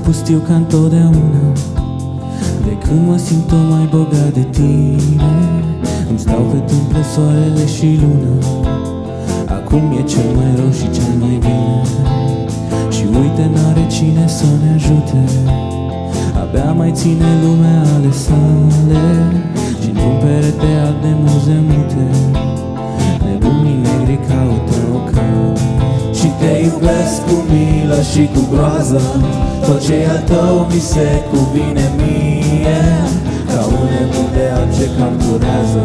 pustiu ca întotdeauna. De când mă simt tot mai bogat de tine, îmi stau pe tâmplă soarele și luna. Acum e cel mai rău și cel mai bine. Și uite, n-are cine să ne ajute. Abia mai ține lumea ale sale și într-un perete alb de muze mute. Nebunii negri caută o cale. Și te iubesc cu milă și cu groază. Tot ce e al tău mi se cuvine mie, ca un nebun de alb ce capturează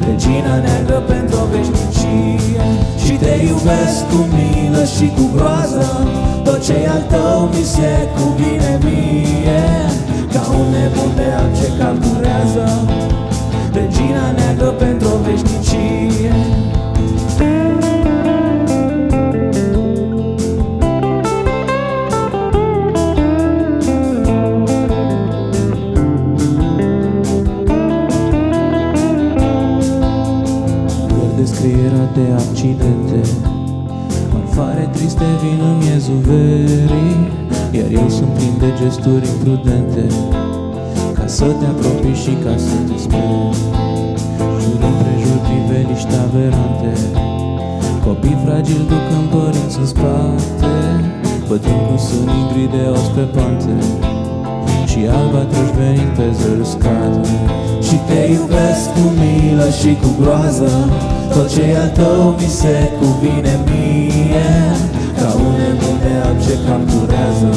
regina neagră pentru o veșnicie. Și te iubesc cu milă și cu groază. Tot ce e al tău mi se cuvine mie, ca un nebun de alb ce capturează regina neagră pentru o veșnicie. Descrierea de accidente, fanfare triste vin în miezul verii, iar eu sunt plin de gesturi imprudente, ca să te apropii și ca să te speri. Jur împrejur priveliști aberante, copii fragili ducând părinți în spate, bătrâni cu sânii gri de os pe pante și albatroși venind pe zări uscate. Și te iubesc cu milă și cu groază. Tot ce e al tău mi se cuvine mie, ca un nebun de alb ce capturează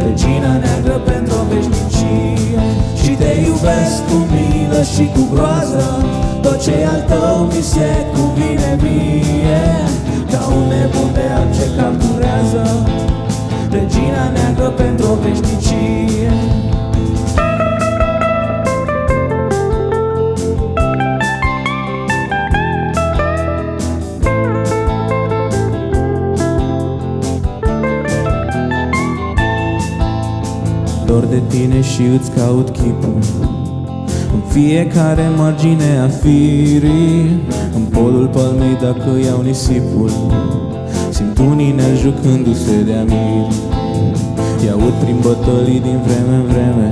regina neagră pentru o veșnicie. Și te iubesc cu milă și cu groază. Tot ce e al tău mi se cuvine mie, ca un nebun de alb ce capturează regina neagră pentru o veșnicie. Dor de tine și îți caut chipul în fiecare margine a firii, în polul palmei dacă iau nisipul. Simt un inel jucându-se de amiri, i-aud prin bătălii din vreme în vreme.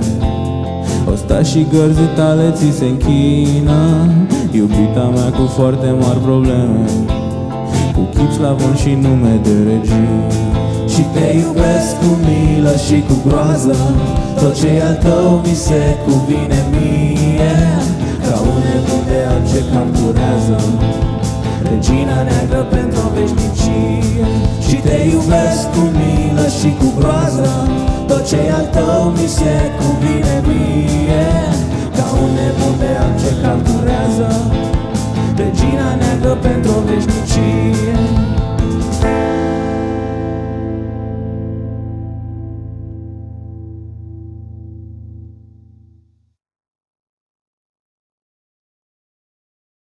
Ostași și gărzii tale ți se închină, iubita mea cu foarte mari probleme, cu chip slavon și nume de regii. Și te iubesc cu milă și cu groază. Tot ce e al tău mi se cuvine mie, ca un nebun de alb ce capturează regina neagră pentru o veșnicie. Și te iubesc cu milă și cu groază. Tot ce e al tău mi se cuvine mie,